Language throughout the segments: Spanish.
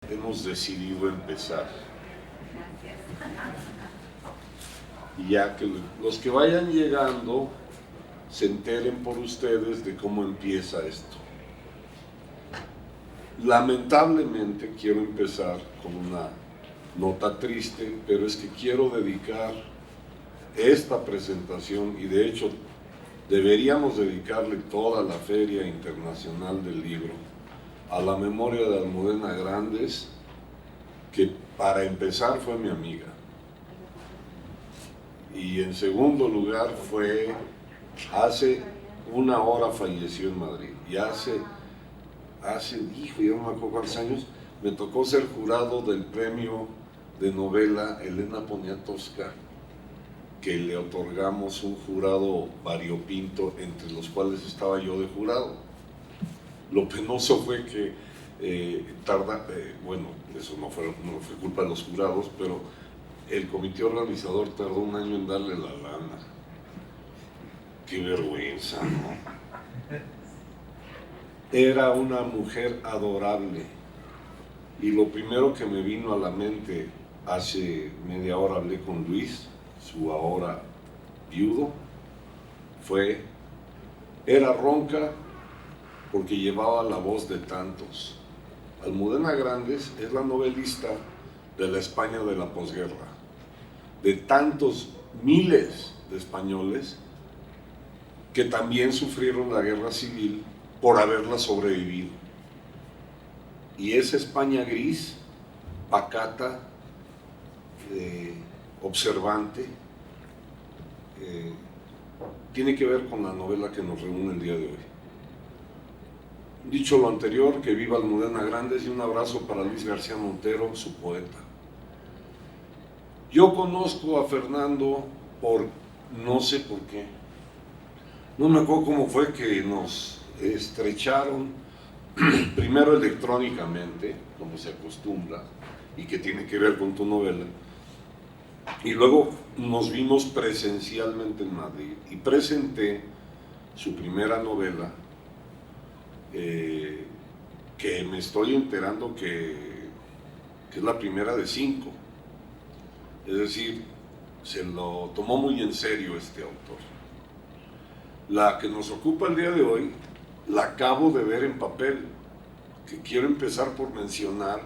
hemos decidido empezar. Y ya que los que vayan llegando se enteren por ustedes de cómo empieza esto. Lamentablemente quiero empezar con una nota triste, pero es que quiero dedicar esta presentación, y de hecho deberíamos dedicarle toda la Feria Internacional del Libro, a la memoria de Almudena Grandes, que para empezar fue mi amiga. Y en segundo lugar hace una hora falleció en Madrid. Y yo no me acuerdo cuántos años, me tocó ser jurado del premio de novela Elena Poniatowska, que le otorgamos un jurado variopinto, entre los cuales estaba yo de jurado. Lo penoso fue que bueno, eso no fue culpa de los jurados, pero el comité organizador tardó un año en darle la lana. Qué vergüenza, ¿no? Era una mujer adorable, y lo primero que me vino a la mente, hace media hora hablé con Luis, su ahora viudo, era ronca porque llevaba la voz de tantos. Almudena Grandes es la novelista de la España de la posguerra, de tantos miles de españoles que también sufrieron la guerra civil por haberla sobrevivido. Y esa España gris, pacata, observante, tiene que ver con la novela que nos reúne el día de hoy. Dicho lo anterior, que viva Almudena Grandes, y un abrazo para Luis García Montero, su poeta. Yo conozco a Fernando por no sé por qué. No me acuerdo cómo fue que nos estrecharon, primero electrónicamente, como se acostumbra, y que tiene que ver con tu novela, y luego nos vimos presencialmente en Madrid, y presenté su primera novela, que me estoy enterando que es la primera de 5. Es decir, se lo tomó muy en serio este autor. La que nos ocupa el día de hoy, la acabo de ver en papel, que quiero empezar por mencionar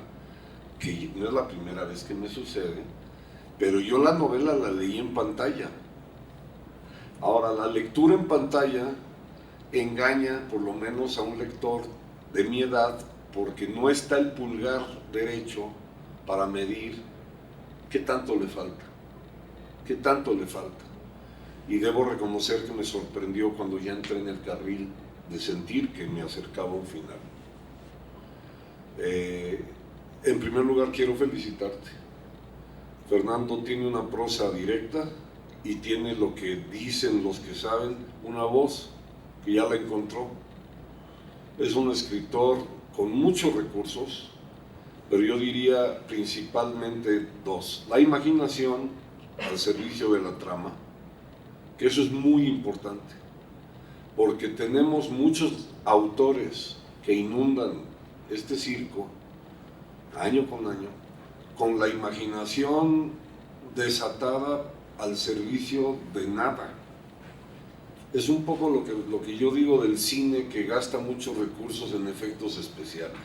que no es la primera vez que me sucede, pero yo la novela la leí en pantalla. Ahora, la lectura en pantalla engaña por lo menos a un lector de mi edad, porque no está el pulgar derecho para medir qué tanto le falta, y debo reconocer que me sorprendió cuando ya entré en el carril de sentir que me acercaba a un final. En primer lugar, quiero felicitarte. Fernando tiene una prosa directa y tiene, lo que dicen los que saben, una voz que ya la encontró. Es un escritor con muchos recursos, pero yo diría principalmente 2. La imaginación al servicio de la trama, que eso es muy importante, porque tenemos muchos autores que inundan este circo año con año con la imaginación desatada al servicio de nada. Es un poco lo que yo digo del cine, que gasta muchos recursos en efectos especiales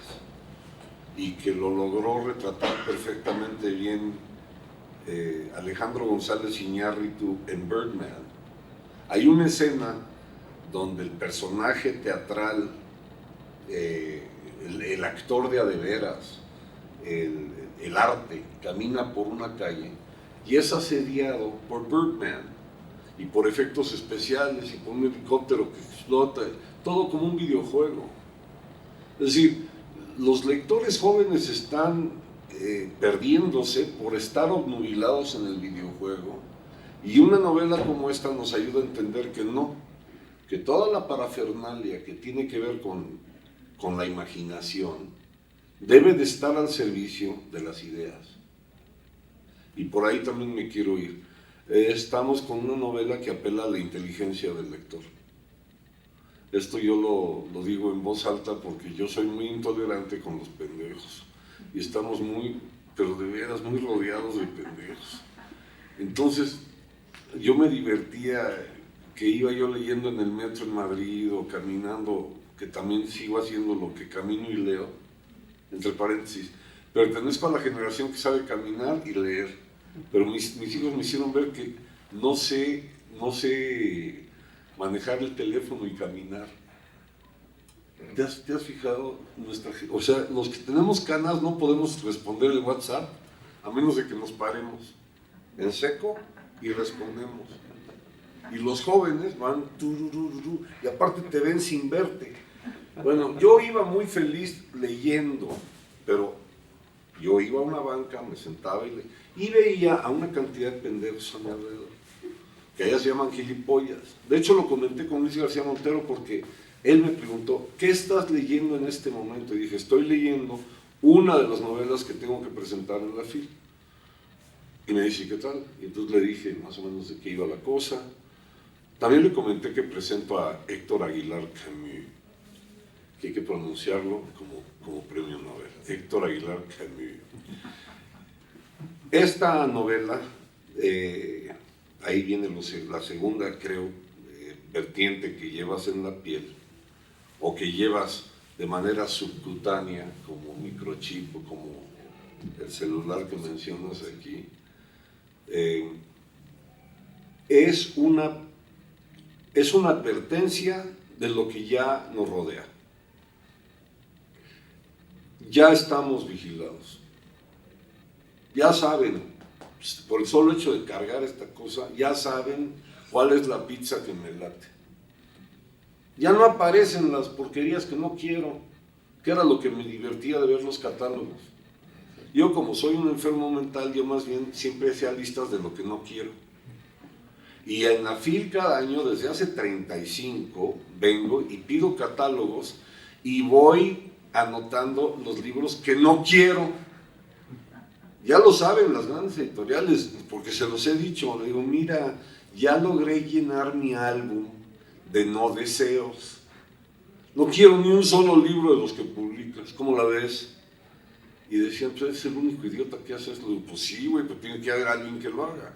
y que lo logró retratar perfectamente bien Alejandro González Iñárritu en Birdman. Hay una escena donde el personaje teatral, el actor de a de veras, el arte, camina por una calle y es asediado por Birdman y por efectos especiales y por un helicóptero que explota, todo como un videojuego. Es decir, los lectores jóvenes están perdiéndose por estar obnubilados en el videojuego, y una novela como esta nos ayuda a entender que no, que toda la parafernalia que tiene que ver con la imaginación debe de estar al servicio de las ideas. Y por ahí también me quiero ir. Estamos con una novela que apela a la inteligencia del lector. Esto yo lo digo en voz alta porque yo soy muy intolerante con los pendejos. y estamos pero de veras, muy rodeados de pendejos. Entonces, yo me divertía, que iba yo leyendo en el metro en Madrid o caminando, que también sigo haciendo lo que camino y leo, entre paréntesis. Pertenezco a la generación que sabe caminar y leer, pero mis hijos me hicieron ver que no sé manejar el teléfono y caminar. ¿Te has fijado? O sea, los que tenemos canas no podemos responder el WhatsApp a menos de que nos paremos en seco y respondemos. Y los jóvenes van tururururu, y aparte te ven sin verte. Bueno, yo iba muy feliz leyendo, pero yo iba a una banca, me sentaba y veía a una cantidad de pendejos a mi alrededor, que allá se llaman gilipollas. De hecho, lo comenté con Luis García Montero porque él me preguntó, ¿qué estás leyendo en este momento? Y dije, estoy leyendo una de las novelas que tengo que presentar en la FIL. Y me dice, ¿qué tal? Y entonces le dije más o menos de qué iba la cosa. También le comenté que presento a Héctor Aguilar Camus, que hay que pronunciarlo como premio Nobel. Héctor Aguilar Camus. Esta novela, ahí viene la segunda, creo, vertiente que llevas en la piel, o que llevas de manera subcutánea, como microchip o como el celular que mencionas aquí, es una advertencia de lo que ya nos rodea. Ya estamos vigilados. Ya saben, por el solo hecho de cargar esta cosa, ya saben cuál es la pizza que me late. Ya no aparecen las porquerías que no quiero, que era lo que me divertía de ver los catálogos. Yo, como soy un enfermo mental, yo más bien siempre hacía listas de lo que no quiero. Y en la FIL cada año, desde hace 35, vengo y pido catálogos y voy anotando los libros que no quiero. Ya lo saben las grandes editoriales, porque se los he dicho. Le digo, mira, ya logré llenar mi álbum de no deseos. No quiero ni un solo libro de los que publicas. ¿Cómo la ves? Y decían, pues eres el único idiota que hace esto. Pues sí, güey, pero tiene que haber alguien que lo haga.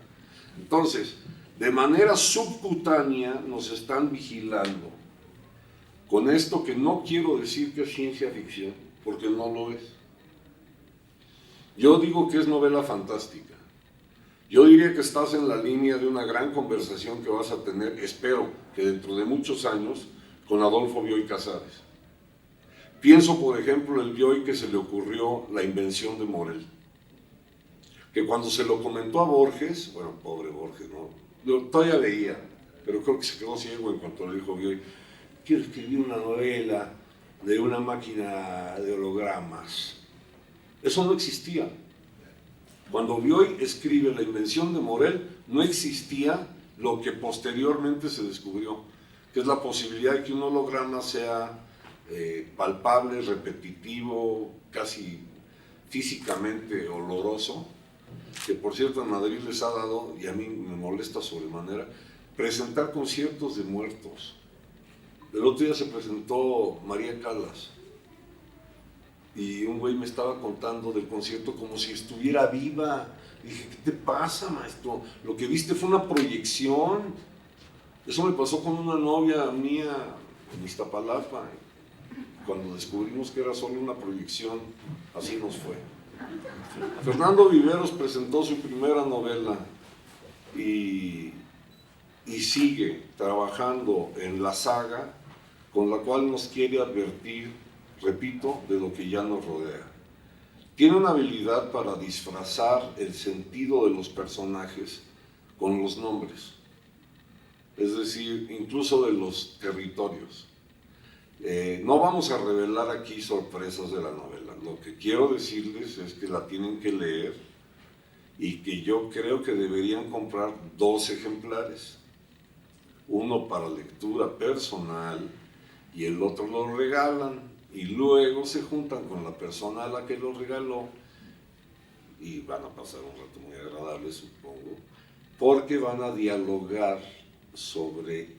Entonces, de manera subcutánea nos están vigilando con esto que no quiero decir que es ciencia ficción, porque no lo es. Yo digo que es novela fantástica. Yo diría que estás en la línea de una gran conversación que vas a tener, espero que dentro de muchos años, con Adolfo Bioy Casares. Pienso, por ejemplo, el Bioy que se le ocurrió la invención de Morel. Que cuando se lo comentó a Borges, bueno, pobre Borges, ¿no? Yo todavía veía, pero creo que se quedó ciego en cuanto le dijo Bioy, quiero escribir una novela de una máquina de hologramas. Eso no existía. Cuando Bioy escribe La invención de Morel, no existía lo que posteriormente se descubrió, que es la posibilidad de que un holograma sea palpable, repetitivo, casi físicamente oloroso, que por cierto en Madrid les ha dado, y a mí me molesta sobremanera, presentar conciertos de muertos. El otro día se presentó María Callas, y un güey me estaba contando del concierto como si estuviera viva. Dije, ¿qué te pasa, maestro? Lo que viste fue una proyección. Eso me pasó con una novia mía en Iztapalapa. Cuando descubrimos que era solo una proyección, así nos fue. Fernando Viveros presentó su primera novela y sigue trabajando en la saga con la cual nos quiere advertir, repito, de lo que ya nos rodea. Tiene una habilidad para disfrazar el sentido de los personajes con los nombres, es decir, incluso de los territorios. No vamos a revelar aquí sorpresas de la novela. Lo que quiero decirles es que la tienen que leer y que yo creo que deberían comprar 2 ejemplares. Uno para lectura personal y el otro lo regalan y luego se juntan con la persona a la que lo regaló y van a pasar un rato muy agradable, supongo, porque van a dialogar sobre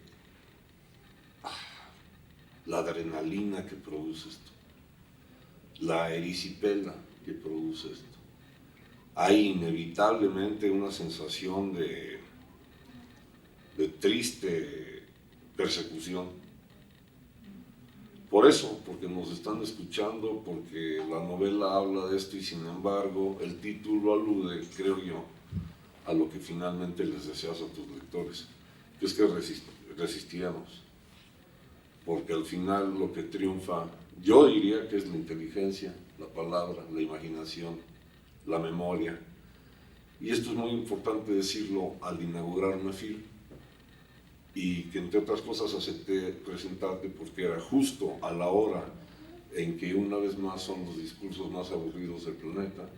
la adrenalina que produce esto, la erisipela. que produce esto. Hay inevitablemente una sensación de triste persecución. Por eso, porque nos están escuchando, porque la novela habla de esto y sin embargo el título alude, creo yo, a lo que finalmente les deseas a tus lectores, que es que resistiremos. Porque al final lo que triunfa, yo diría que es la inteligencia, la palabra, la imaginación, la memoria. Y esto es muy importante decirlo al inaugurar una FIL, y que entre otras cosas acepté presentarte porque era justo a la hora en que una vez más son los discursos más aburridos del planeta,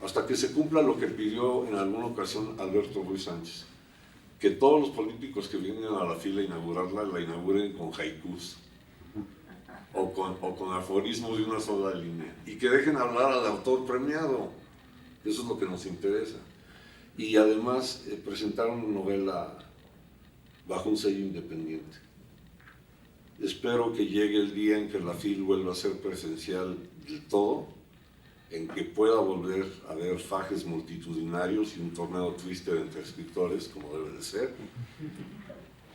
hasta que se cumpla lo que pidió en alguna ocasión Alberto Ruiz Sánchez, que todos los políticos que vienen a la FIL a inaugurarla, la inauguren con haikus o con aforismos de una sola línea, y que dejen hablar al autor premiado. Eso es lo que nos interesa. Y además presentar una novela bajo un sello independiente. Espero que llegue el día en que la FIL vuelva a ser presencial del todo, en que pueda volver a haber fajes multitudinarios y un torneo twister entre escritores, como debe de ser,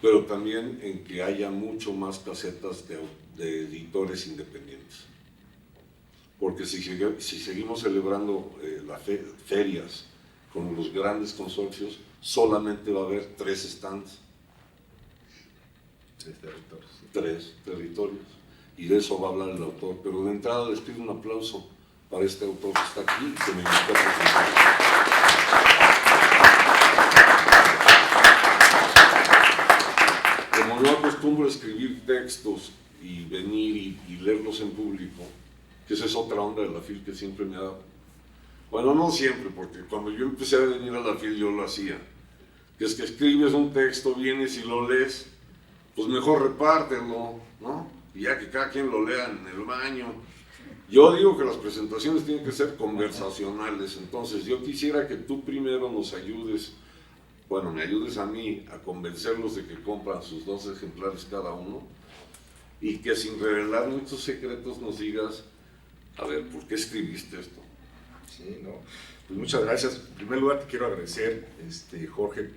pero también en que haya mucho más casetas de editores independientes. Porque si seguimos celebrando las ferias con los grandes consorcios, solamente va a haber 3 stands. 3 territorios. Y de eso va a hablar el autor. Pero de entrada les pido un aplauso para este autor que está aquí y que me invitó a presentar. Como yo acostumbro a escribir textos y venir y leerlos en público, que esa es otra onda de la FIL que siempre me ha dado. Bueno, no siempre, porque cuando yo empecé a venir a la FIL yo lo hacía. Que es que escribes un texto, vienes y lo lees, pues mejor repártelo, ¿no? Y ya que cada quien lo lea en el baño. Yo digo que las presentaciones tienen que ser conversacionales, entonces yo quisiera que tú primero nos ayudes, bueno, me ayudes a mí a convencerlos de que compran sus 2 ejemplares cada uno, y que sin revelar muchos secretos nos digas, a ver, ¿por qué escribiste esto? Sí, no, pues muchas gracias. En primer lugar te quiero agradecer, Jorge,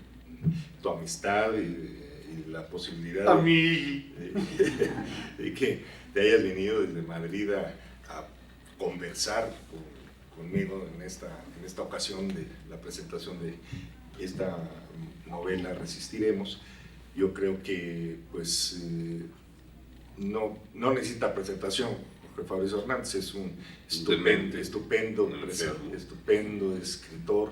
tu amistad y la posibilidad de que te hayas venido desde Madrid a conversar conmigo en esta ocasión de la presentación de esta novela Resistiremos. Yo creo que pues no necesita presentación. Jorge Fabrizio Hernández es un estupendo escritor,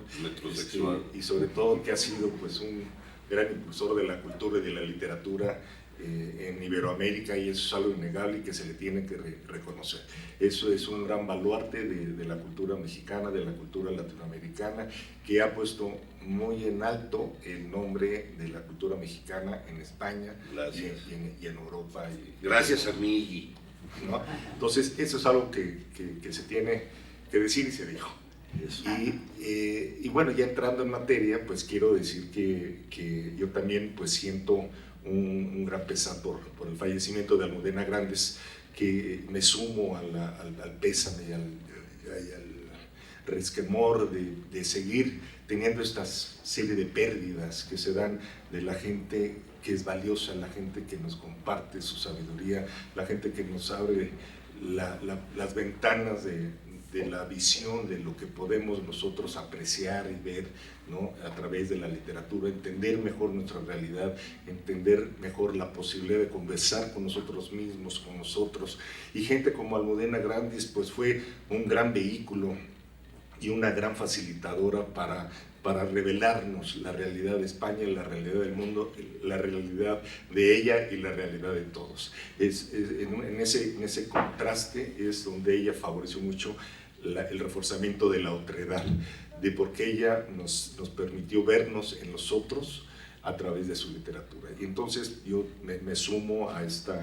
y sobre todo que ha sido pues un gran impulsor de la cultura y de la literatura en Iberoamérica, y eso es algo innegable y que se le tiene que reconocer. Eso es un gran baluarte de la cultura mexicana, de la cultura latinoamericana, que ha puesto muy en alto el nombre de la cultura mexicana en España y en Europa. Gracias a mí. ¿No? Entonces, eso es algo que se tiene que decir y se dijo. Y bueno, ya entrando en materia, pues quiero decir que yo también pues siento un gran pesar por el fallecimiento de Almudena Grandes, que me sumo al pésame y al resquemor de seguir teniendo esta serie de pérdidas que se dan de la gente que es valiosa, la gente que nos comparte su sabiduría, la gente que nos abre las ventanas de la visión de lo que podemos nosotros apreciar y ver, ¿no? A través de la literatura, entender mejor nuestra realidad, entender mejor la posibilidad de conversar con nosotros mismos, con nosotros. Y gente como Almudena Grandes pues fue un gran vehículo y una gran facilitadora para revelarnos la realidad de España, la realidad del mundo, la realidad de ella y la realidad de todos. En ese contraste es donde ella favoreció mucho el reforzamiento de la otredad, de porque ella nos permitió vernos en los otros a través de su literatura. Y entonces yo me sumo a este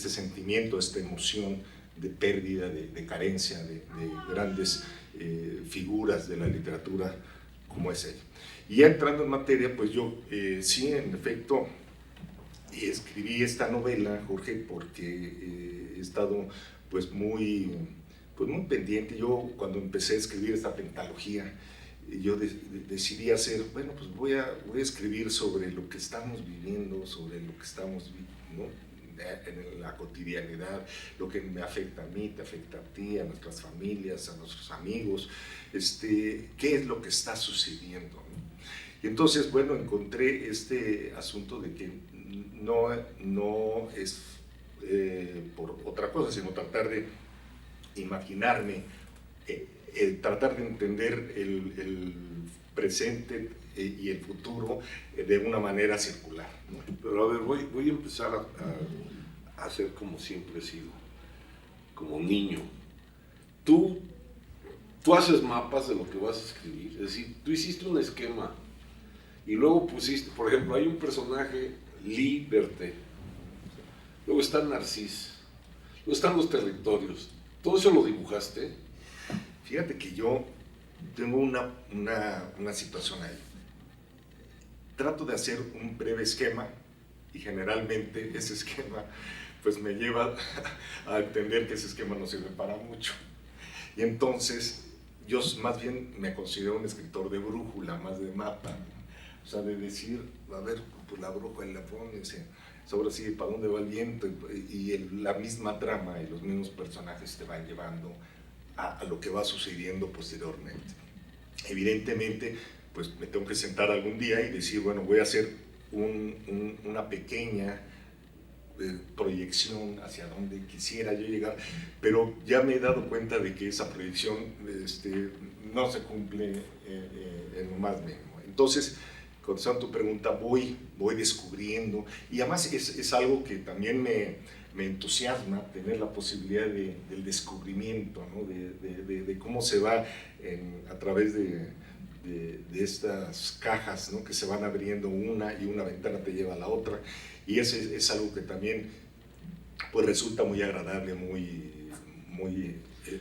sentimiento, esta emoción de pérdida, de carencia, de grandes figuras de la literatura como es ella. Y ya entrando en materia, pues yo sí, en efecto, escribí esta novela, Jorge, porque he estado pues muy pendiente. Yo cuando empecé a escribir esta pentalogía, yo decidí hacer, bueno, pues voy a escribir sobre lo que estamos viviendo, sobre lo que estamos, ¿no?, en la cotidianidad, lo que me afecta a mí, te afecta a ti, a nuestras familias, a nuestros amigos, qué es lo que está sucediendo, ¿no? Y entonces, bueno, encontré este asunto de que no es por otra cosa, sino tratar de imaginarme, tratar de entender el presente y el futuro de una manera circular, ¿no? Pero a ver, voy a empezar a hacer como siempre he sido, como niño. Tú haces mapas de lo que vas a escribir, es decir, tú hiciste un esquema y luego pusiste, por ejemplo, hay un personaje, Liberté, luego está Narcís, luego están los territorios, ¿todo eso lo dibujaste? Fíjate que yo tengo una situación ahí. Trato de hacer un breve esquema y generalmente ese esquema pues me lleva a entender que ese esquema no sirve para mucho. Y entonces yo más bien me considero un escritor de brújula, más de mapa, o sea, de decir, a ver, pues la brújula la pones, ahora sí, para dónde va el viento, y la misma trama y los mismos personajes te van llevando a lo que va sucediendo posteriormente. Evidentemente, pues me tengo que sentar algún día y decir, bueno, voy a hacer una pequeña proyección hacia donde quisiera yo llegar, pero ya me he dado cuenta de que esa proyección no se cumple en lo más mínimo. Entonces, contestando tu pregunta, voy descubriendo, y además es algo que también me entusiasma, tener la posibilidad del descubrimiento, ¿no? de cómo se va a través de estas cajas, ¿no?, que se van abriendo una y una ventana te lleva a la otra, y ese es algo que también pues resulta muy agradable, muy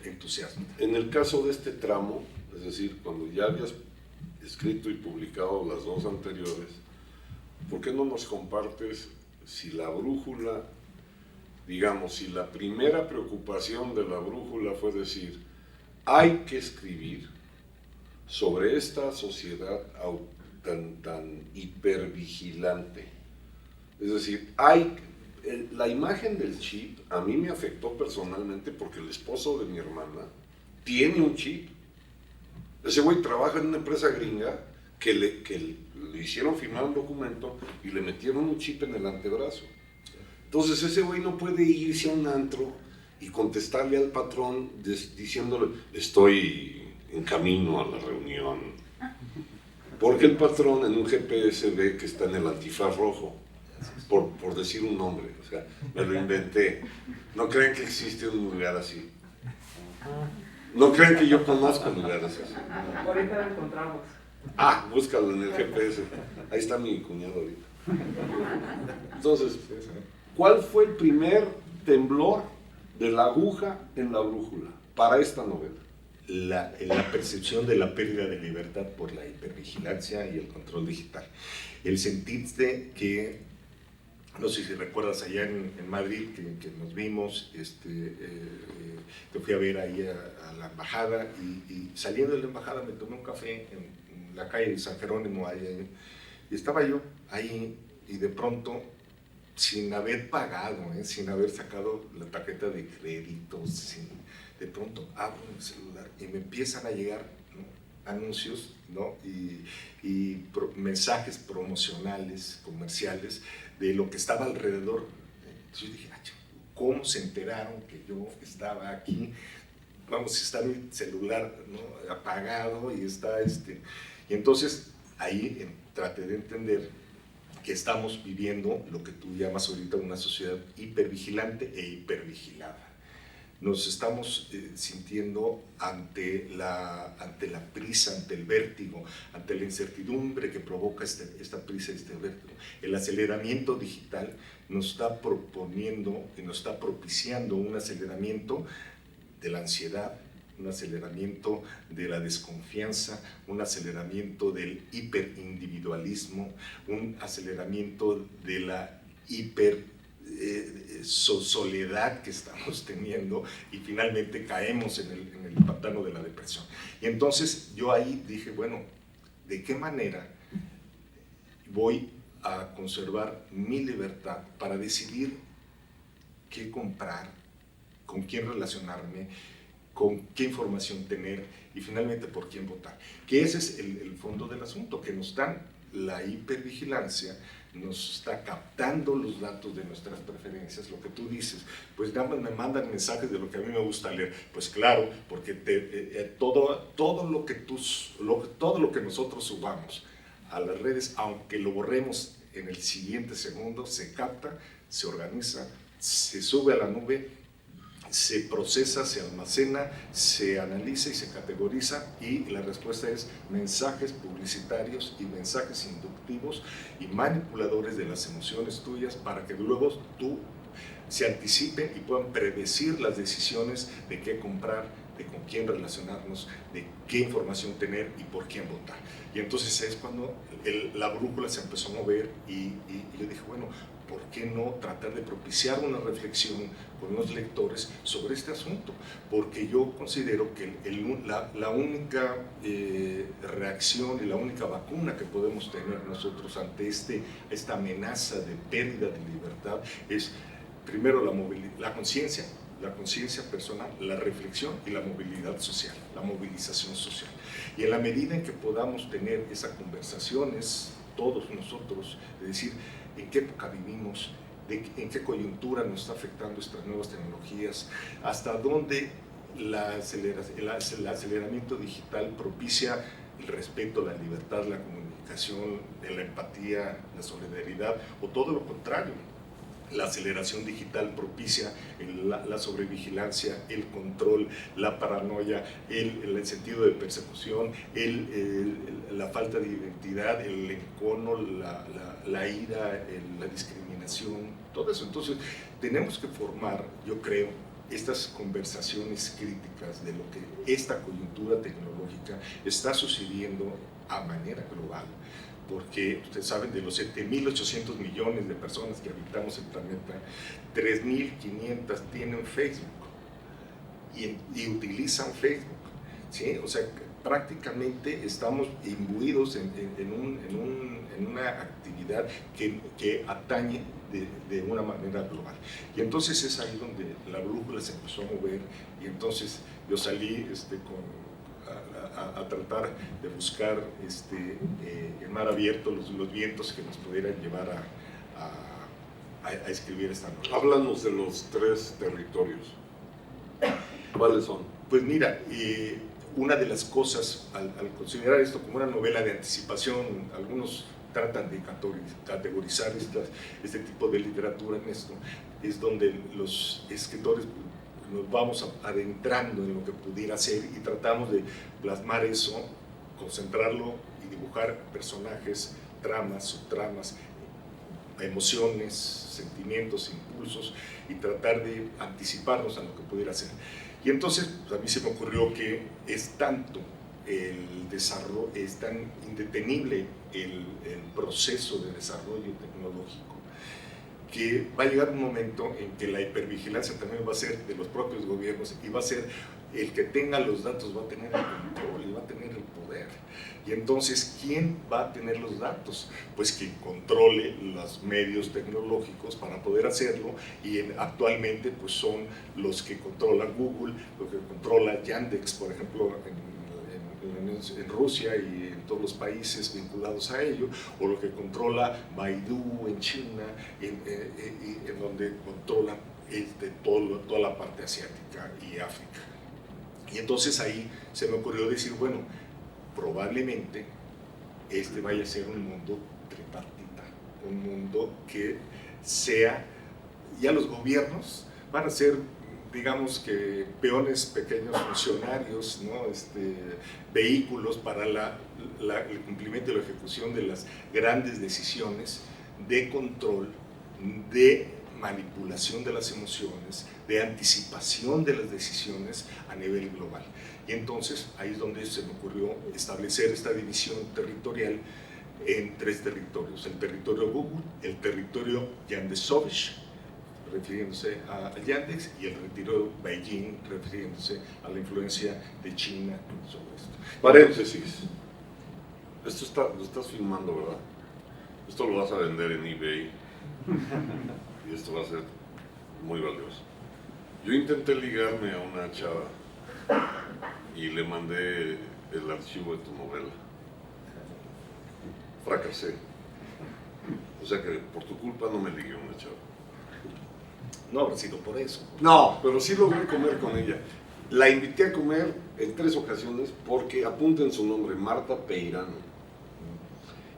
entusiasmante. En el caso de este tramo, es decir, cuando ya habías escrito y publicado las dos anteriores, ¿por qué no nos compartes si la brújula, digamos, si la primera preocupación de la brújula fue decir, hay que escribir sobre esta sociedad tan hipervigilante? Es decir, la imagen del chip a mí me afectó personalmente porque el esposo de mi hermana tiene un chip. Ese güey trabaja en una empresa gringa que le hicieron firmar un documento y le metieron un chip en el antebrazo. Entonces ese güey no puede irse a un antro y contestarle al patrón diciéndole, estoy en camino a la reunión. Porque el patrón en un GPS ve que está en el antifaz rojo, por decir un nombre. O sea, me lo inventé. No creen que existe un lugar así. No creen que yo conozco lugares así. Ahorita lo encontramos. Búscalo en el GPS. Ahí está mi cuñado ahorita. Entonces, ¿cuál fue el primer temblor de la aguja en la brújula para esta novela? La percepción de la pérdida de libertad por la hipervigilancia y el control digital. El sentirte que, no sé si recuerdas allá en Madrid que nos vimos, te fui a ver ahí a la embajada y saliendo de la embajada me tomé un café en la calle de San Jerónimo ahí, y estaba yo ahí y de pronto, sin haber pagado, sin haber sacado la tarjeta de crédito, de pronto abro mi celular y me empiezan a llegar, ¿no?, anuncios, ¿no?, y mensajes promocionales, comerciales, de lo que estaba alrededor. Entonces yo dije, ¿cómo se enteraron que yo estaba aquí? Vamos, está mi celular, ¿no?, apagado y está Y entonces ahí traté de entender que estamos viviendo lo que tú llamas ahorita una sociedad hipervigilante e hipervigilada. Nos estamos sintiendo ante la prisa, ante el vértigo, ante la incertidumbre que provoca esta prisa, este vértigo. El aceleramiento digital nos está proponiendo y nos está propiciando un aceleramiento de la ansiedad, un aceleramiento de la desconfianza, un aceleramiento del hiperindividualismo, un aceleramiento de la soledad que estamos teniendo y finalmente caemos en el pantano de la depresión. Y entonces yo ahí dije, bueno, ¿de qué manera voy a conservar mi libertad para decidir qué comprar, con quién relacionarme, con qué información tener y finalmente por quién votar? Que ese es el fondo del asunto, que nos dan la hipervigilancia, nos está captando los datos de nuestras preferencias. Lo que tú dices, pues nada más me mandan mensajes de lo que a mí me gusta leer. Pues claro, porque todo lo que nosotros subamos a las redes, aunque lo borremos en el siguiente segundo, se capta, se organiza, se sube a la nube, se procesa, se almacena, se analiza y se categoriza, y la respuesta es mensajes publicitarios y mensajes inductivos y manipuladores de las emociones tuyas para que luego tú se anticipen y puedan predecir las decisiones de qué comprar, de con quién relacionarnos, de qué información tener y por quién votar. Y entonces es cuando la brújula se empezó a mover y yo dije, bueno, ¿por qué no tratar de propiciar una reflexión con los lectores sobre este asunto? Porque yo considero que la única reacción y la única vacuna que podemos tener nosotros ante esta amenaza de pérdida de libertad es primero la conciencia personal, la reflexión y la movilidad social, la movilización social. Y en la medida en que podamos tener esas conversaciones, todos nosotros, de decir, en qué época vivimos, en qué coyuntura nos está afectando estas nuevas tecnologías, hasta dónde el aceleramiento digital propicia el respeto, la libertad, la comunicación, la empatía, la solidaridad, o todo lo contrario. La aceleración digital propicia la sobrevigilancia, el control, la paranoia, el sentido de persecución, la falta de identidad, el encono, la ira, la discriminación, todo eso. Entonces, tenemos que formar, yo creo, estas conversaciones críticas de lo que esta coyuntura tecnológica está sucediendo a manera global. Porque ustedes saben, de los 7.800 millones de personas que habitamos el planeta, 3.500 tienen Facebook y utilizan Facebook, ¿sí? O sea, prácticamente estamos imbuidos en una actividad que atañe de una manera global. Y entonces es ahí donde la brújula se empezó a mover, y entonces yo salí a tratar de buscar el mar abierto, los vientos que nos pudieran llevar a escribir esta novela. Háblanos de los 3 territorios. ¿Cuáles son? Pues mira, una de las cosas, al considerar esto como una novela de anticipación, algunos tratan de categorizar este tipo de literatura en esto, es donde los escritores nos vamos adentrando en lo que pudiera ser y tratamos de plasmar eso, concentrarlo y dibujar personajes, tramas, subtramas, emociones, sentimientos, impulsos, y tratar de anticiparnos a lo que pudiera ser. Y entonces pues, a mí se me ocurrió que es tanto el desarrollo, es tan indetenible el proceso de desarrollo tecnológico, que va a llegar un momento en que la hipervigilancia también va a ser de los propios gobiernos, y va a ser el que tenga los datos va a tener el control y va a tener el poder. Y entonces, ¿quién va a tener los datos? Pues quien controle los medios tecnológicos para poder hacerlo, y actualmente pues son los que controla Google, los que controla Yandex, por ejemplo, en Rusia y en todos los países vinculados a ello, o lo que controla Baidu en China, en donde controla toda la parte asiática y África. Y entonces ahí se me ocurrió decir, bueno, probablemente vaya a ser un mundo tripartita, un mundo que sea, ya los gobiernos van a ser, digamos que peones, pequeños funcionarios, ¿no? Vehículos para el cumplimiento y la ejecución de las grandes decisiones de control, de manipulación de las emociones, de anticipación de las decisiones a nivel global. Y entonces ahí es donde se me ocurrió establecer esta división territorial en 3 territorios: el territorio Google, el territorio Yandexovich, refiriéndose a Yandex, y el retiro de Beijing, refiriéndose a la influencia de China sobre esto. Paréntesis. Lo estás filmando, ¿verdad? Esto lo vas a vender en eBay y esto va a ser muy valioso. Yo intenté ligarme a una chava y le mandé el archivo de tu novela. Fracasé. O sea que por tu culpa no me ligué a una chava. No habrá sido por eso. No, pero sí logré comer con ella. La invité a comer en 3 ocasiones porque apunten su nombre, Marta Peirano.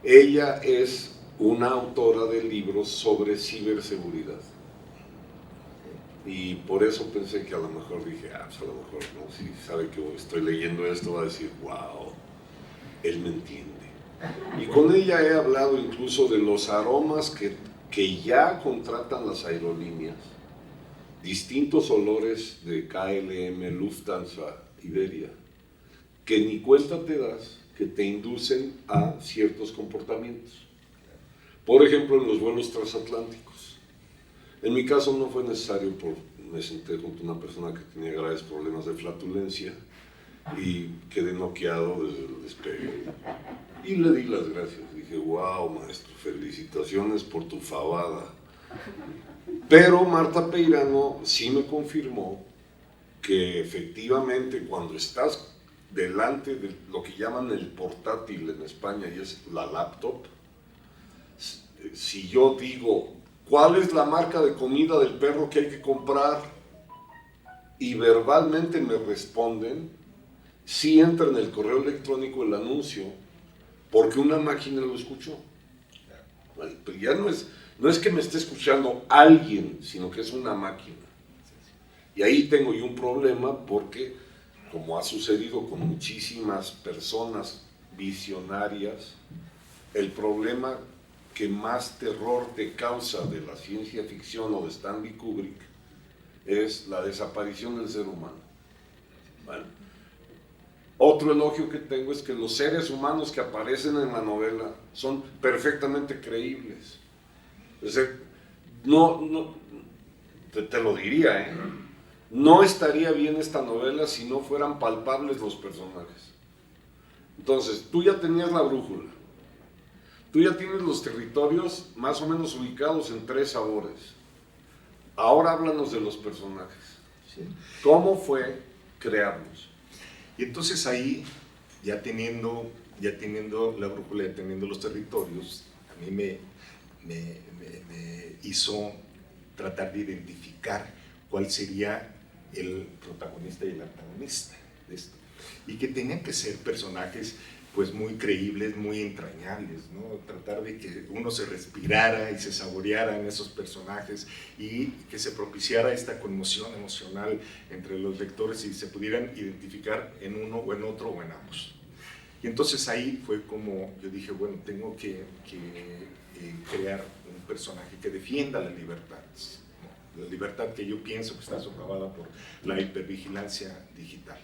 Ella es una autora de libros sobre ciberseguridad. Y por eso pensé que a lo mejor dije, pues a lo mejor no, si sabe que estoy leyendo esto va a decir, wow, él me entiende. Y con ella he hablado incluso de los aromas que ya contratan las aerolíneas, distintos olores de KLM, Lufthansa, Iberia, que ni cuenta te das que te inducen a ciertos comportamientos. Por ejemplo, en los vuelos transatlánticos. En mi caso no fue necesario, me senté junto a una persona que tenía graves problemas de flatulencia y quedé noqueado desde el despegue. Y le di las gracias. Dije, wow, maestro, felicitaciones por tu fabada. Pero Marta Peirano sí me confirmó que efectivamente cuando estás delante de lo que llaman el portátil en España, y es la laptop, si yo digo, ¿cuál es la marca de comida del perro que hay que comprar? Y verbalmente me responden, sí entra en el correo electrónico el anuncio, porque una máquina lo escuchó. Pero ya no es que me esté escuchando alguien, sino que es una máquina. Y ahí tengo yo un problema porque, como ha sucedido con muchísimas personas visionarias, el problema que más terror te causa de la ciencia ficción o de Stanley Kubrick es la desaparición del ser humano. ¿Vale? Otro elogio que tengo es que los seres humanos que aparecen en la novela son perfectamente creíbles. Es decir, te lo diría, no estaría bien esta novela si no fueran palpables los personajes. Entonces, tú ya tenías la brújula, tú ya tienes los territorios más o menos ubicados en 3 sabores. Ahora háblanos de los personajes. Sí. ¿Cómo fue crearlos? Y entonces ahí, ya teniendo la brújula, ya teniendo los territorios, a mí me hizo tratar de identificar cuál sería el protagonista y el antagonista de esto. Y que tenían que ser personajes pues muy creíbles, muy entrañables, ¿no? Tratar de que uno se respirara y se saboreara en esos personajes y que se propiciara esta conmoción emocional entre los lectores y se pudieran identificar en uno o en otro o en ambos. Y entonces ahí fue como yo dije, bueno, tengo que crear un personaje que defienda la libertad, ¿no? La libertad que yo pienso que está socavada por la hipervigilancia digital.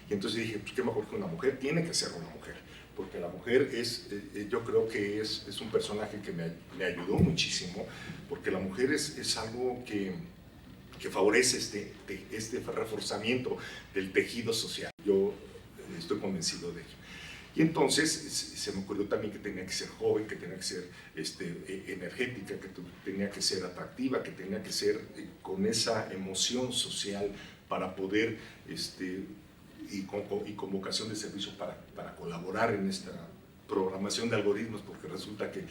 Y entonces dije, pues qué mejor que una mujer, tiene que ser una mujer, porque la mujer es, yo creo que es un personaje que me ayudó muchísimo, porque la mujer es algo que favorece este reforzamiento del tejido social. Yo estoy convencido de ello. Y entonces se me ocurrió también que tenía que ser joven, que tenía que ser energética, que tenía que ser atractiva, que tenía que ser con esa emoción social para poder, y con vocación de servicio para colaborar en esta programación de algoritmos, porque resulta que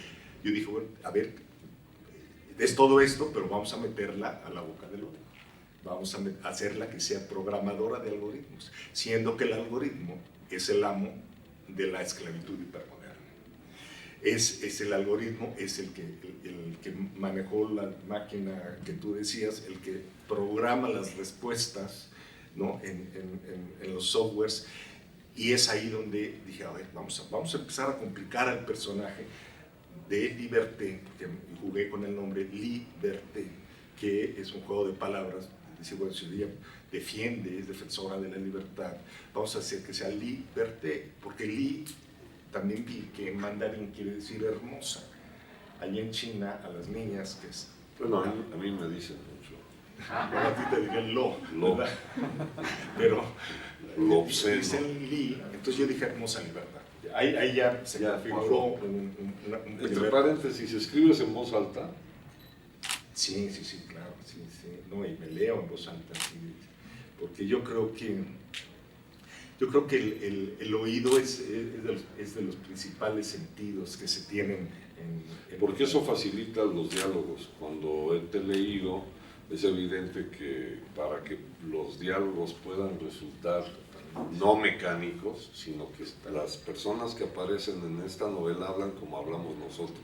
yo dije, bueno, a ver, es todo esto, pero vamos a meterla a la boca del lobo. Vamos a hacerla que sea programadora de algoritmos, siendo que el algoritmo es el amo de la esclavitud hipermoderna. Es el algoritmo, es el que manejó la máquina que tú decías, el que programa las respuestas, ¿no? en los softwares, y es ahí donde dije, a ver, vamos a empezar a complicar al personaje de Liberté, que jugué con el nombre Liberté, que es un juego de palabras. Decir, bueno, si ella defiende, es defensora de la libertad, vamos a hacer que sea Liberté, porque Li también vi que en mandarín quiere decir hermosa. Allí en China, a las niñas, que es... Bueno, a mí me dicen mucho. Bueno, a ti te dirían lo, Lo. ¿verdad? Pero Lo obsceno. dicen Lee, entonces yo dije hermosa libertad. Ahí ya se Ya, configuró bajo. un Entre primer... paréntesis, ¿escribes en voz alta? Sí, claro, sí. No, y me leo en voz alta, sí, porque yo creo que el oído es de los principales sentidos que se tienen en Porque eso facilita los diálogos. Cuando te he leído, es evidente que para que los diálogos puedan resultar no mecánicos, sino que las personas que aparecen en esta novela hablan como hablamos nosotros.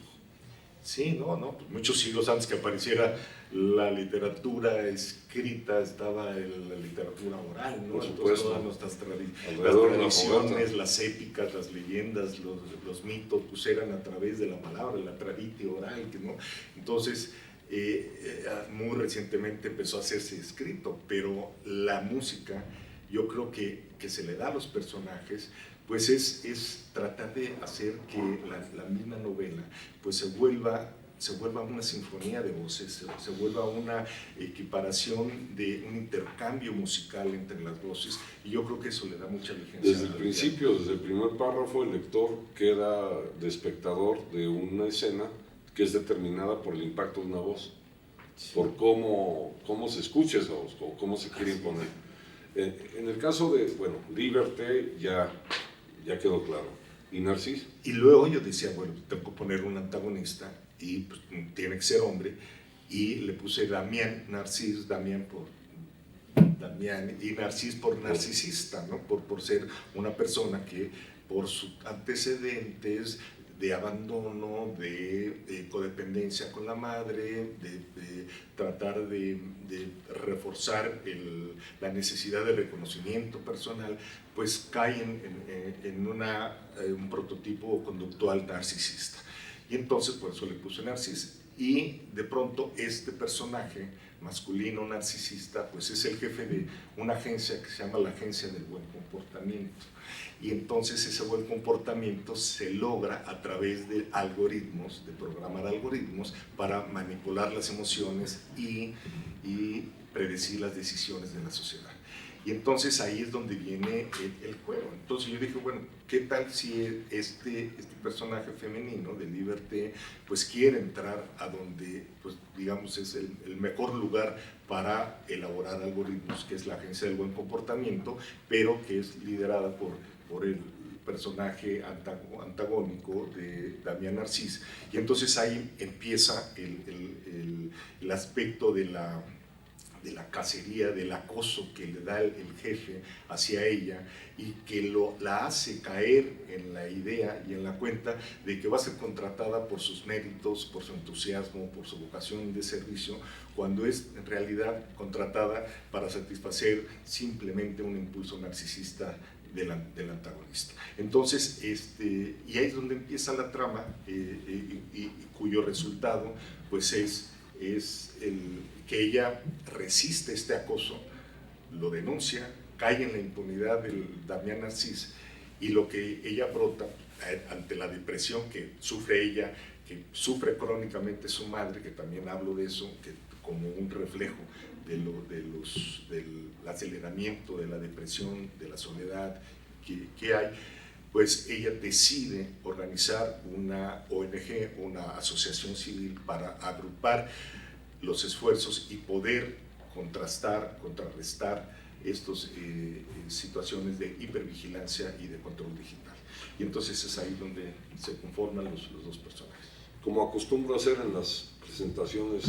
Sí, pues muchos siglos antes que apareciera la literatura escrita estaba la literatura oral, ¿no? Por supuesto. Entonces todas nuestras Alrededor de la tradiciones, fogata. las épicas, las leyendas, los mitos, pues eran a través de la palabra, la traditio oral, ¿no? Entonces, muy recientemente empezó a hacerse escrito, pero la música, yo creo que se le da a los personajes, pues es tratar de hacer que la misma novela pues se vuelva una sinfonía de voces, se vuelva una equiparación de un intercambio musical entre las voces, y yo creo que eso le da mucha vigencia. Desde el principio, desde el primer párrafo, el lector queda de espectador de una escena que es determinada por el impacto de una voz, por cómo se escucha esa voz, o cómo se quiere imponer. En el caso de, Liberté ya quedó claro. ¿Y Narcís? Y luego yo decía, bueno, tengo que poner un antagonista y pues, tiene que ser hombre, y le puse Damián, Narcís, Damián por Damián y Narcís por narcisista, ¿no? Por ser una persona que por sus antecedentes de abandono, de codependencia con la madre, de tratar de reforzar la necesidad de reconocimiento personal, pues cae en un prototipo conductual narcisista. Y entonces por eso le puse Narcis. Y de pronto este personaje masculino narcisista pues es el jefe de una agencia que se llama la Agencia del Buen Comportamiento. Y entonces ese buen comportamiento se logra a través de algoritmos, de programar algoritmos para manipular las emociones y predecir las decisiones de la sociedad. Y entonces ahí es donde viene el juego. Entonces yo dije, bueno, ¿qué tal si este personaje femenino de Liberté pues quiere entrar a donde, pues digamos, es el mejor lugar para elaborar algoritmos, que es la Agencia del Buen Comportamiento, pero que es liderada por el personaje antagónico de Damián Narcís? Y entonces ahí empieza el aspecto de la cacería, del acoso que le da el jefe hacia ella, y que la hace caer en la idea y en la cuenta de que va a ser contratada por sus méritos, por su entusiasmo, por su vocación de servicio, cuando es en realidad contratada para satisfacer simplemente un impulso narcisista del antagonista. Entonces, y ahí es donde empieza la trama, y cuyo resultado pues es que ella resiste este acoso, lo denuncia, cae en la impunidad del Damián Narcís, y lo que ella brota ante la depresión que sufre ella, que sufre crónicamente su madre, que también hablo de eso, que como un reflejo del aceleramiento de la depresión, de la soledad que hay, pues ella decide organizar una ONG, una asociación civil, para agrupar los esfuerzos y poder contrarrestar estas situaciones de hipervigilancia y de control digital. Y entonces es ahí donde se conforman los dos personajes. Como acostumbro a hacer en las presentaciones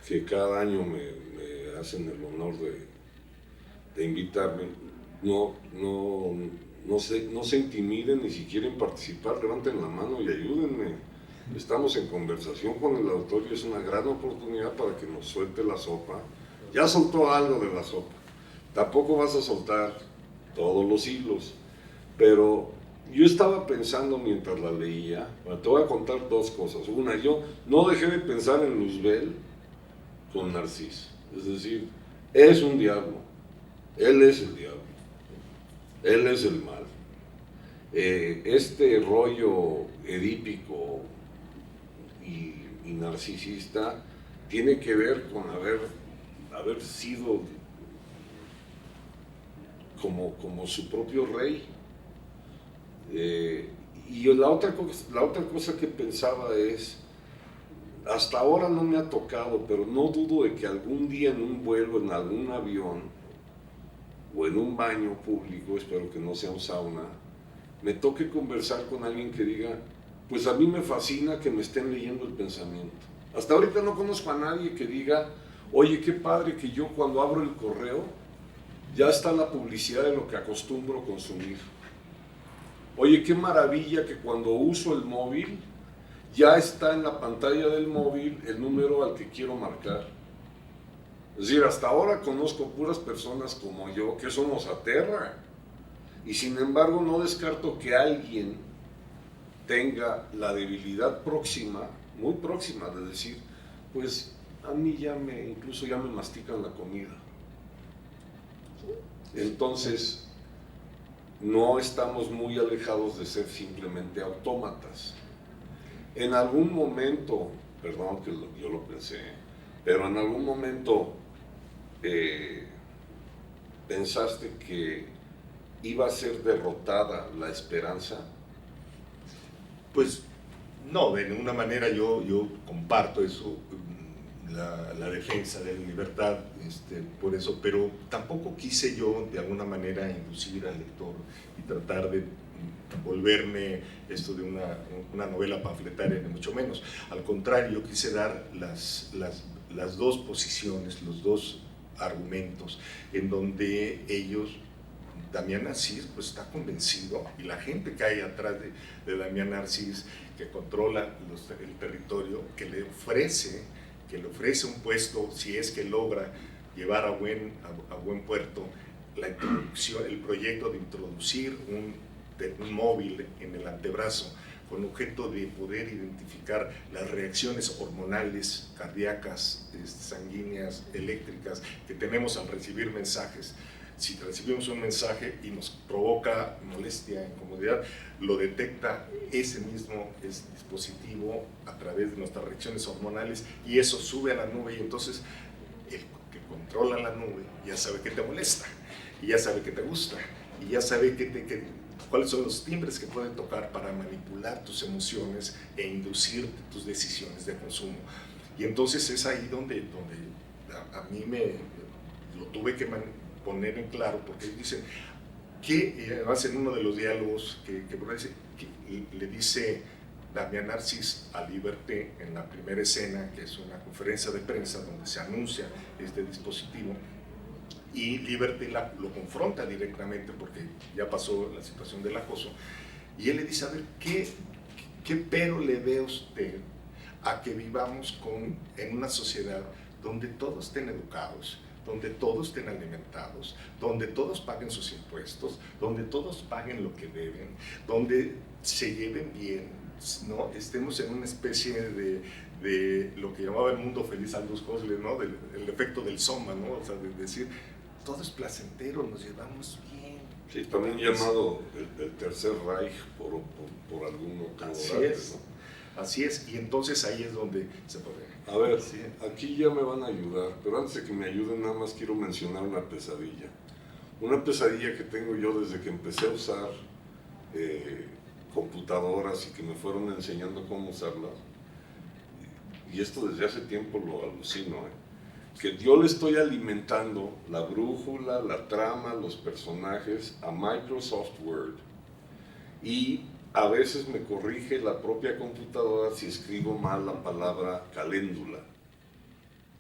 que cada año me hacen el honor de invitarme, no se intimiden, ni si quieren participar, levanten la mano y ayúdenme. Estamos en conversación con el autor y es una gran oportunidad para que nos suelte la sopa. Ya soltó algo de la sopa, tampoco vas a soltar todos los hilos, pero yo estaba pensando mientras la leía, bueno, te voy a contar dos cosas. Una, yo no dejé de pensar en Luzbel con Narcís, es decir, es un diablo, él es el diablo, él es el mal. Este rollo edípico y narcisista tiene que ver con haber sido como su propio rey. Y la otra cosa que pensaba es, hasta ahora no me ha tocado, pero no dudo de que algún día en un vuelo, en algún avión, o en un baño público, espero que no sea un sauna, me toque conversar con alguien que diga, pues a mí me fascina que me estén leyendo el pensamiento. Hasta ahorita no conozco a nadie que diga, oye, qué padre que yo cuando abro el correo, ya está la publicidad de lo que acostumbro consumir. Oye, qué maravilla que cuando uso el móvil, ya está en la pantalla del móvil el número al que quiero marcar. Es decir, hasta ahora conozco puras personas como yo, que eso nos aterra. Y sin embargo no descarto que alguien tenga la debilidad próxima, muy próxima, de decir, pues a mí incluso ya me mastican la comida. Entonces, no estamos muy alejados de ser simplemente autómatas. En algún momento, perdón que yo lo pensé, pero en algún momento pensaste que iba a ser derrotada la esperanza. Pues no, de ninguna manera yo comparto eso, la defensa de la libertad, por eso, pero tampoco quise yo de alguna manera inducir al lector y tratar de volverme esto de una novela panfletaria, ni mucho menos. Al contrario, yo quise dar las dos posiciones, los dos argumentos, en donde ellos, Damián Narcís, pues está convencido, y la gente que hay atrás de Damián Narcís, que controla el territorio, que le ofrece un puesto si es que logra llevar a buen puerto la introducción, el proyecto de introducir un móvil en el antebrazo con objeto de poder identificar las reacciones hormonales, cardíacas, sanguíneas, eléctricas que tenemos al recibir mensajes. Si recibimos un mensaje y nos provoca molestia, incomodidad, lo detecta ese mismo dispositivo a través de nuestras reacciones hormonales y eso sube a la nube y entonces el que controla la nube ya sabe que te molesta y ya sabe que te gusta y ya sabe cuáles son los timbres que puede tocar para manipular tus emociones e inducir tus decisiones de consumo. Y entonces es ahí donde a mí lo tuve que poner en claro, porque dicen que, además en uno de los diálogos que le dice Damián Narcís a Liberté en la primera escena, que es una conferencia de prensa donde se anuncia este dispositivo, y Liberté lo confronta directamente porque ya pasó la situación del acoso, y él le dice, a ver, ¿qué pero le ve a usted a que vivamos en una sociedad donde todos estén educados, donde todos estén alimentados, donde todos paguen sus impuestos, donde todos paguen lo que deben, donde se lleven bien, ¿no? Estemos en una especie de lo que llamaba el mundo feliz Aldous Huxley, ¿no? El efecto del soma, ¿no? O sea, de decir, todo es placentero, nos llevamos bien. Sí, también llamado el Tercer Reich por alguno. Así es, ¿no? Así es, y entonces ahí es donde se puede. A ver, sí, aquí ya me van a ayudar, pero antes de que me ayuden nada más quiero mencionar una pesadilla. Una pesadilla que tengo yo desde que empecé a usar computadoras y que me fueron enseñando cómo usarlas. Y esto desde hace tiempo lo alucino, que yo le estoy alimentando la brújula, la trama, los personajes a Microsoft Word. Y a veces me corrige la propia computadora si escribo mal la palabra caléndula.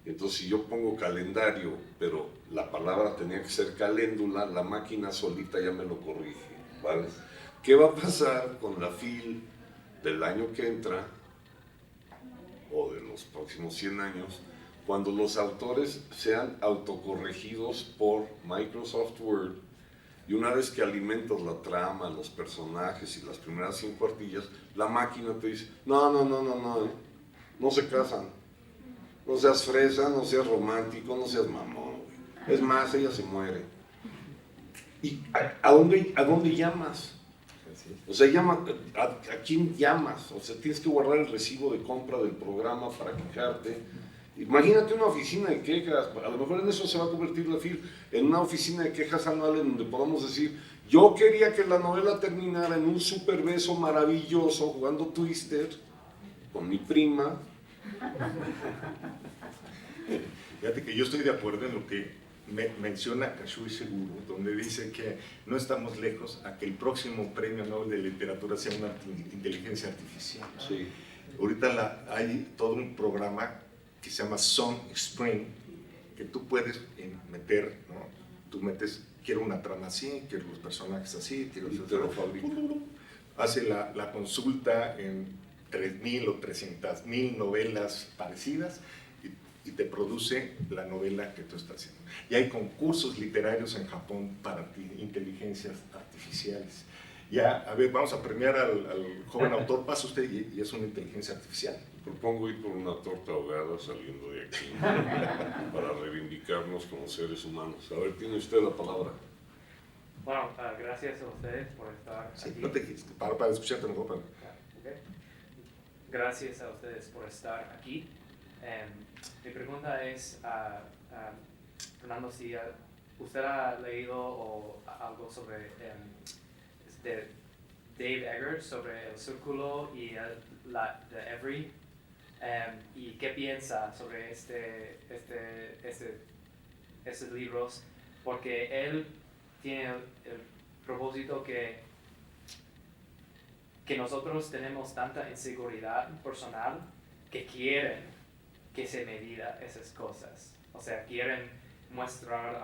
Entonces, si yo pongo calendario, pero la palabra tenía que ser caléndula, la máquina solita ya me lo corrige, ¿vale? ¿Qué va a pasar con la FIL del año que entra, o de los próximos 100 años, cuando los autores sean autocorregidos por Microsoft Word? Y una vez que alimentas la trama, los personajes y las primeras 100 cuartillas, la máquina te dice, no se casan. No seas fresa, no seas romántico, no seas mamón, güey. Es más, ella se muere. ¿Y a dónde llamas? O sea, ¿a quién llamas? O sea, tienes que guardar el recibo de compra del programa para quejarte. Imagínate una oficina de quejas, a lo mejor en eso se va a convertir la FIL, en una oficina de quejas anual en donde podamos decir, yo quería que la novela terminara en un super beso maravilloso jugando Twister con mi prima. Fíjate que yo estoy de acuerdo en lo que menciona Kashui Seguro, donde dice que no estamos lejos a que el próximo premio Nobel de Literatura sea una inteligencia artificial. Sí. Ahorita hay todo un programa que se llama Song Spring, que tú puedes meter, ¿no? Tú metes, quiero una trama así, quiero los personajes así, quiero... Y te lo fabrica. Hace la consulta en 3,000 o 300,000 novelas parecidas y te produce la novela que tú estás haciendo. Y hay concursos literarios en Japón para inteligencias artificiales. Ya, a ver, vamos a premiar al joven autor, pasa usted y es una inteligencia artificial. Propongo ir por una torta ahogada saliendo de aquí para reivindicarnos como seres humanos. A ver, tiene usted la palabra. Bueno, gracias a ustedes por estar Sí, aquí. no te para escucharte mejor. Okay. Gracias a ustedes por estar aquí. Mi pregunta es, Fernando, si usted ha leído algo sobre de Dave Eggers sobre el círculo y de Every, y qué piensa sobre estos libros, porque él tiene el propósito que nosotros tenemos tanta inseguridad personal que quieren que se mida esas cosas. O sea, quieren mostrar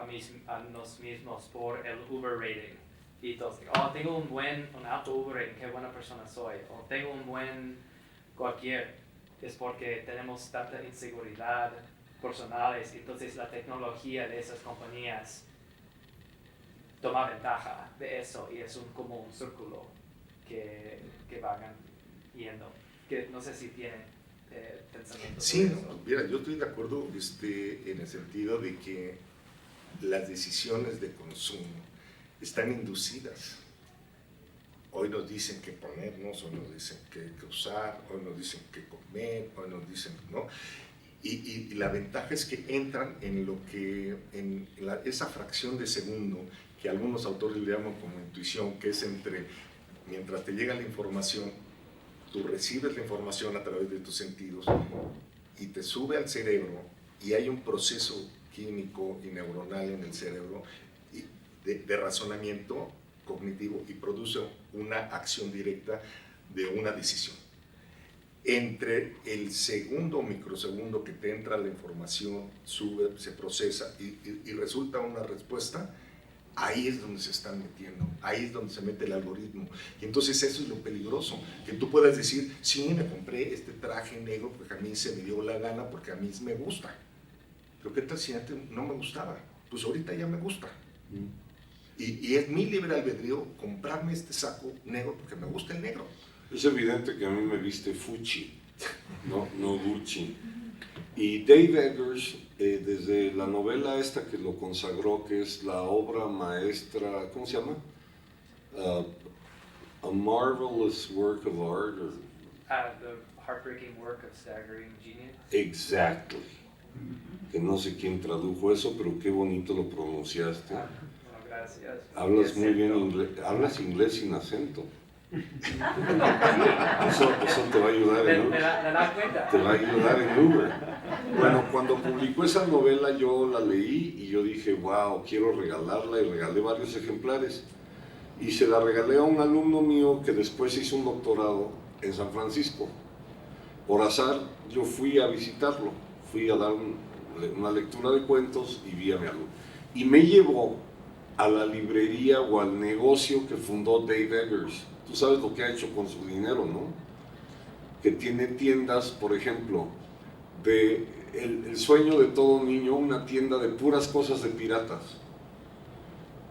a nos mismos por el Uber rating. Y entonces, tengo un alto Uber rating, qué buena persona soy. O tengo un buen cualquier. Es porque tenemos tanta inseguridad personales. Entonces la tecnología de esas compañías toma ventaja de eso y es como un círculo que vayan yendo. Que no sé si tienen pensamiento Sí, sobre eso. mira, yo estoy de acuerdo en el sentido de que las decisiones de consumo están inducidas. Hoy nos dicen qué ponernos, hoy nos dicen qué usar, hoy nos dicen qué comer, hoy nos dicen, ¿no? Y la ventaja es que entran en lo que, esa fracción de segundo que algunos autores le llaman como intuición, que es entre, mientras te llega la información, tú recibes la información a través de tus sentidos y te sube al cerebro y hay un proceso químico y neuronal en el cerebro de razonamiento cognitivo y produce una acción directa de una decisión. Entre el segundo o microsegundo que te entra la información, sube, se procesa y resulta una respuesta, ahí es donde se están metiendo, ahí es donde se mete el algoritmo. Y entonces eso es lo peligroso, que tú puedas decir, sí, me compré este traje negro porque a mí se me dio la gana, porque a mí me gusta. Pero ¿qué tal si antes no me gustaba? Pues ahorita ya me gusta. Y es mi libre albedrío comprarme este saco negro porque me gusta el negro. Es evidente que a mí me viste Fucci, no Gucci. Y Dave Eggers, desde la novela esta que lo consagró, que es la obra maestra, ¿cómo se llama? A Marvelous Work of Art. The Heartbreaking Work of Staggering Genius. Exactly. Que no sé quién tradujo eso, pero qué bonito lo pronunciaste. Bueno, gracias. Hablas muy bien inglés, hablas inglés sin acento. Eso te va a ayudar en Uber. ¿Me das cuenta? Te va a ayudar en Uber. Bueno, cuando publicó esa novela yo la leí y yo dije, wow, quiero regalarla, y regalé varios ejemplares. Y se la regalé a un alumno mío que después hizo un doctorado en San Francisco. Por azar, yo fui a visitarlo, fui a dar una lectura de cuentos y vi a mi alumno. Y me llevó a la librería o al negocio que fundó Dave Eggers. Tú sabes lo que ha hecho con su dinero, ¿no? Que tiene tiendas, por ejemplo, de el sueño de todo niño, una tienda de puras cosas de piratas.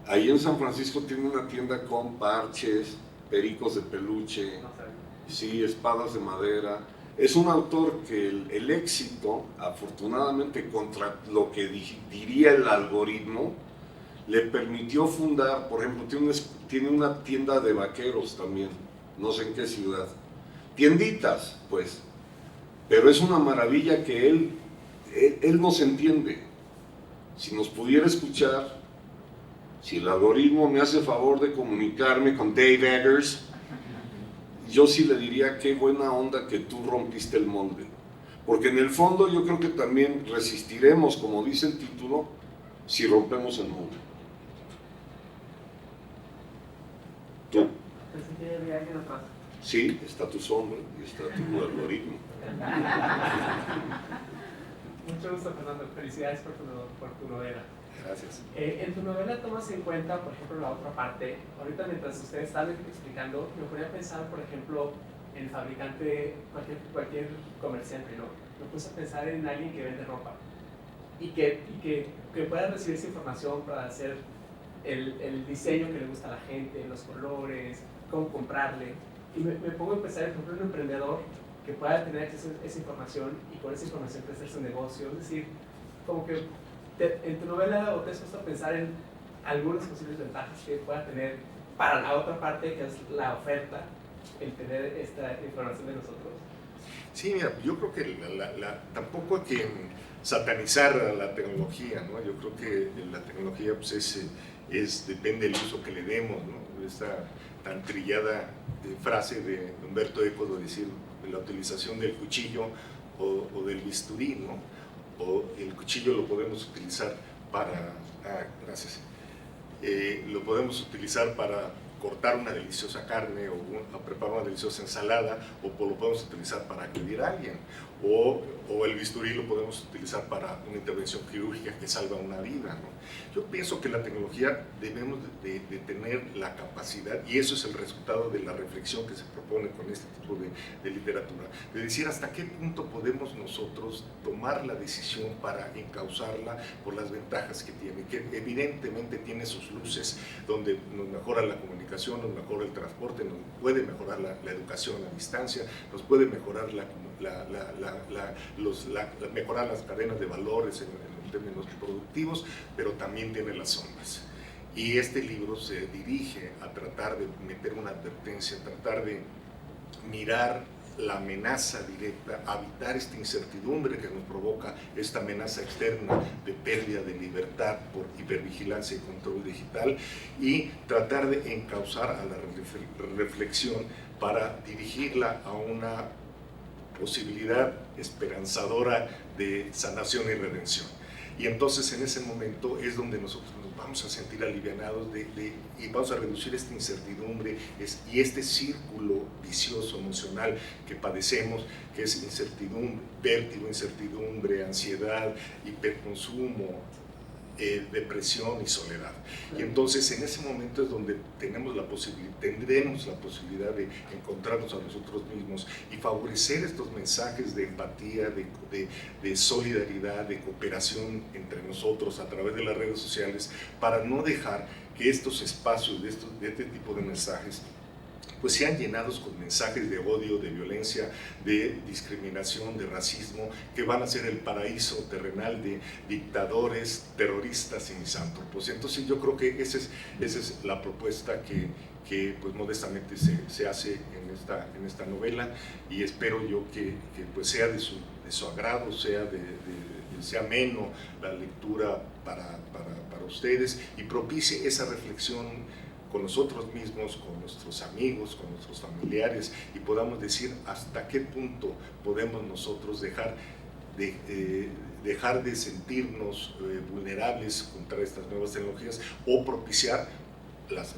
Ahí en San Francisco tiene una tienda con parches, pericos de peluche, No sé. sí, espadas de madera. Es un autor que el éxito, afortunadamente contra lo que diría el algoritmo, le permitió fundar, por ejemplo, tiene una tienda de vaqueros también, no sé en qué ciudad. Tienditas, pues. Pero es una maravilla que él él nos entiende. Si nos pudiera escuchar, si el algoritmo me hace favor de comunicarme con Dave Eggers, yo sí le diría qué buena onda que tú rompiste el molde. Porque en el fondo yo creo que también resistiremos, como dice el título, si rompemos el molde. ¿Tú? Sí, está tu sombra y está tu algoritmo. Mucho gusto, Fernando. Felicidades por tu novela. Gracias. En tu novela tomas en cuenta, por ejemplo, la otra parte. Ahorita mientras ustedes estaban explicando, me ponía a pensar, por ejemplo, en el fabricante, cualquier comerciante, ¿no? Me puse a pensar en alguien que vende ropa y que pueda recibir esa información para hacer el diseño que le gusta a la gente, los colores, cómo comprarle. Y me pongo a pensar, por ejemplo, en un emprendedor que pueda tener acceso a esa información y con esa información crecer su negocio. Es decir, como que en tu novela te has puesto a pensar en algunas posibles ventajas que pueda tener para la otra parte, que es la oferta, el tener esta información de nosotros. Sí, mira, yo creo que tampoco hay que satanizar a la tecnología, ¿no? Yo creo que la tecnología pues depende del uso que le demos, ¿no? Esta tan trillada frase de Humberto Eco de decir la utilización del cuchillo o del bisturí, ¿no? O el cuchillo lo podemos utilizar para, gracias, lo podemos utilizar para cortar una deliciosa carne o preparar una deliciosa ensalada, o lo podemos utilizar para agredir a alguien, o el bisturí lo podemos utilizar para una intervención quirúrgica que salva una vida, ¿no? Yo pienso que la tecnología debemos de tener la capacidad, y eso es el resultado de la reflexión que se propone con este tipo de literatura, de decir hasta qué punto podemos nosotros tomar la decisión para encauzarla por las ventajas que tiene, que evidentemente tiene sus luces, donde nos mejora la comunicación, nos mejora el transporte, nos puede mejorar la educación a distancia, nos puede mejorar mejorar las cadenas de valores en términos productivos, pero también tiene las sombras. Y este libro se dirige a tratar de meter una advertencia, a tratar de mirar la amenaza directa, evitar esta incertidumbre que nos provoca esta amenaza externa de pérdida de libertad por hipervigilancia y control digital, y tratar de encauzar a la reflexión para dirigirla a una posibilidad esperanzadora de sanación y redención. Y entonces en ese momento es donde nosotros nos vamos a sentir alivianados y vamos a reducir esta incertidumbre y este círculo vicioso emocional que padecemos, que es incertidumbre, vértigo, incertidumbre, ansiedad, hiperconsumo, depresión y soledad. Y entonces en ese momento es donde tendremos la posibilidad de encontrarnos a nosotros mismos y favorecer estos mensajes de empatía, de solidaridad, de cooperación entre nosotros a través de las redes sociales, para no dejar que estos espacios de este tipo de mensajes pues sean llenados con mensajes de odio, de violencia, de discriminación, de racismo, que van a ser el paraíso terrenal de dictadores, terroristas y misántropos. Entonces yo creo que esa es la propuesta que pues modestamente se hace en esta novela, y espero yo que pues sea de su agrado, sea ameno la lectura para ustedes, y propicie esa reflexión con nosotros mismos, con nuestros amigos, con nuestros familiares, y podamos decir hasta qué punto podemos nosotros dejar de sentirnos vulnerables contra estas nuevas tecnologías, o propiciar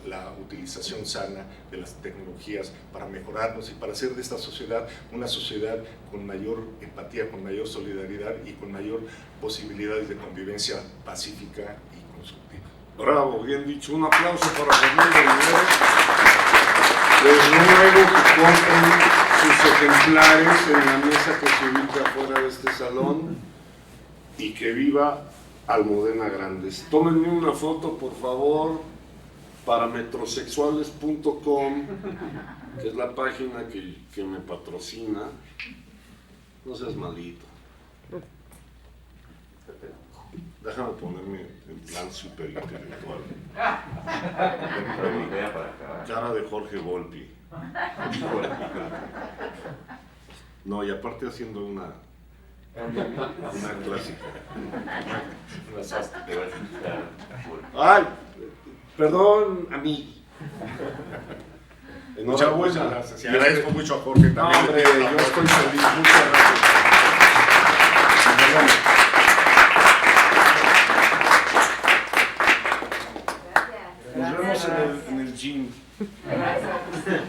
la utilización sana de las tecnologías para mejorarnos y para hacer de esta sociedad una sociedad con mayor empatía, con mayor solidaridad y con mayor posibilidades de convivencia pacífica y constructiva. Bravo, bien dicho. Un aplauso para Fernando Rivero. Les ruego que compren sus ejemplares en la mesa que se ubica fuera de este salón, y que viva Almudena Grandes. Tómenme una foto, por favor, para metrosexuales.com, que es la página que me patrocina. No seas malito. Déjame ponerme en plan super intelectual. Cara de Jorge Volpi. No, y aparte haciendo Una clásica. Una sastre, te vas Ay, perdón a mí. Muchas Enhorabuena. gracias. Y agradezco mucho a Jorge No, también. hombre, yo estoy feliz. Muchas gracias. Gracias. Nos vemos en el gym. Gracias.